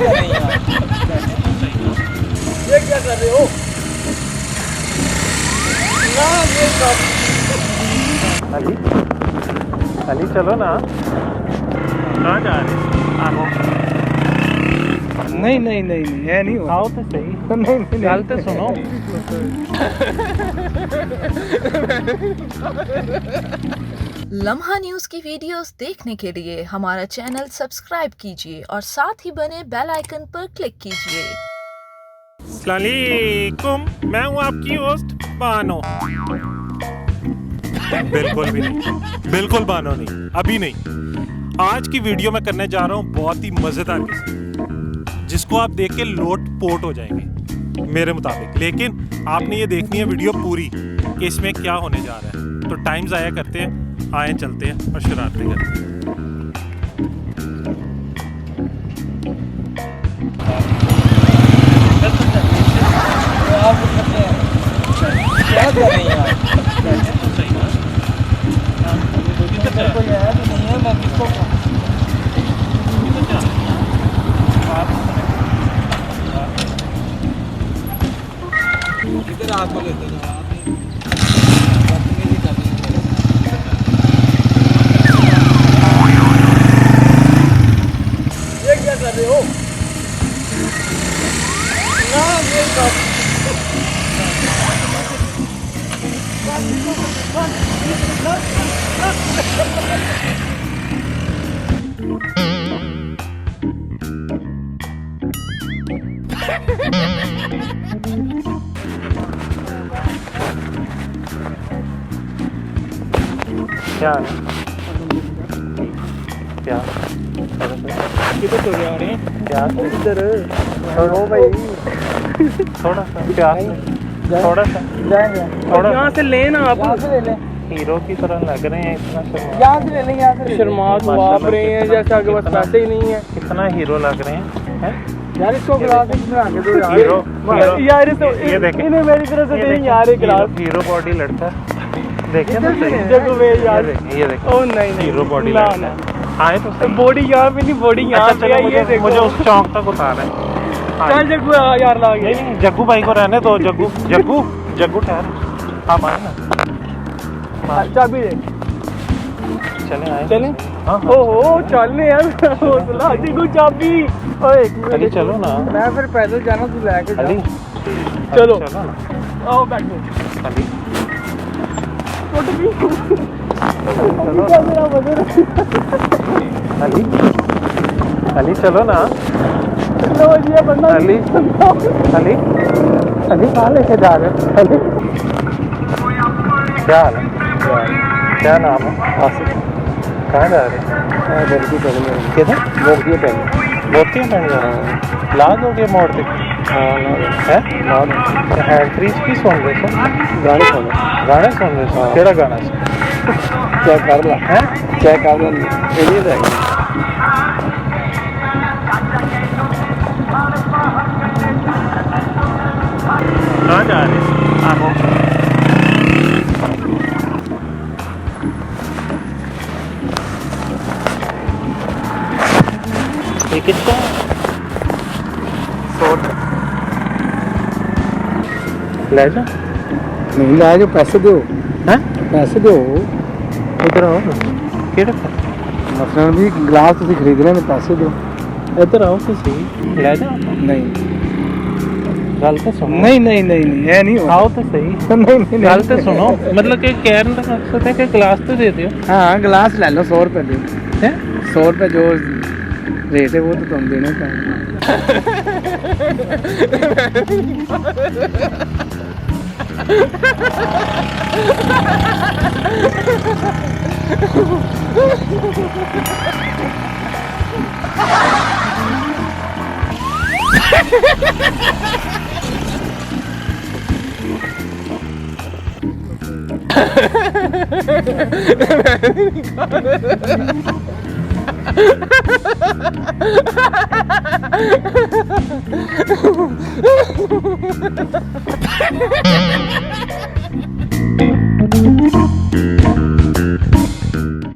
नहीं यार, ये क्या कर रहे हो? ना ये सब अली अली चलो ना, कहाँ जा रहे? आओ। नहीं नहीं नहीं नहीं, ये नहीं आओ तो सही। नहीं नहीं, गल तो सुनो। लम्हा न्यूज़ की वीडियोस देखने के लिए हमारा चैनल सब्सक्राइब कीजिए और साथ ही बने बेल आइकन पर क्लिक कीजिए। अस्सलामुअलैकुम, मैं हूँ आपकी होस्ट बानो। बिल्कुल भी नहीं, बिल्कुल बानो नहीं, अभी नहीं। आज की वीडियो में करने जा रहा हूँ बहुत ही मजेदार किस्सा, जिसको आप देख के लोट पोट हो जाएंगे मेरे मुताबिक। लेकिन आपने ये देखनी है वीडियो पूरी कि इसमें क्या होने जा रहा है। तो टाइम ज़ाया करते हैं, आए चलते हैं और शरारतें करते हैं। क्या कर रहे हैं यार? कोई है भी नहीं है, मैं किसको किधर आपको लेते हैं आप? ये क्या कर रहे हो? ना ये सब क्या है? क्या? किधर चले आ रहे हैं? क्या? इधर छोड़ो भाई, थोड़ा सा प्यार से, थोड़ा सा जाएंगे थोड़ा यहाँ से लेना, आप यहाँ से ले लें, हीरो की तरह लग रहे हैं, इतना शर्मा। यहाँ से ले लें, यहाँ से शर्मा तो आप रहे हैं जैसे आपके पास पैसे ही नहीं है। कितना हीरो लग रहे हैं, हैं? यार इसको गिलास बना के दो यार। हीरो यार इसको ये देखें, इन्हें मेरी तरफ से ये दें देखें, यार एक गिलास। हीरो बॉडी लड़का देखे ना सही। जगह वे यार, ये देखें, ओ नहीं नहीं, हीरो बॉडी ना लड़का ना, आए तो सही। बॉडी यहाँ पे नहीं, बॉडी यहाँ अच्छा पे है, चलो, ये देखो। मुझे उस चौक तक उतार है। चल जग्गू यार ला नहीं नहीं, जग्गू भाई को रहने दो। जग्गू जग्गू जग्गू ठहर, आप आए ना, चाबी दे, चले आए। चलें? हाँ ओहो चलने यार, हौसला जग्गू चाबी। ओए एक मिनट, अली चलो ना। मैं फिर पैदल जाना, तू लेके जा। अली चलो। चलो ना आओ बैठो। अली, टूट गई। चलो क्या मेरा वजन? अली अली चलो ना। लो ये बंदा अली अली अली कहाँ लेके जा रहे हो? अली क्या हाल है? क्या नाम है? आसिफ। कहाँ जा रहे हैं? किधर? मोतिया पेन जा रहे हैं। ला दोगे मोड़ पे? है हैंड फ्रीज की सुन रहे हो? गाने सुन रहे हो? केड़ा गाना चेक कर ला है, चेक कर ला। कहाँ जा रहे हैं? आओ। ये कितना? 100 ले जा। नहीं ला जो पैसे दो, हैं? पैसे दो। इधर आओ ना। केड़ा मसलन भी गिलास तुम खरीद रहे हैं, पैसे दो। इधर आओ तो सही, ले जाओ। नहीं गल तो सुनो। नहीं नहीं नहीं नहीं, ये नहीं आओ तो सही, नहीं नहीं गल तो सुनो। मतलब कि कहने का मकसद है कि गिलास तो दे दो। हाँ गिलास ले लो, 100 रुपये दो। हैं? 100 रुपये जो रेट है वो तो तुम देने का।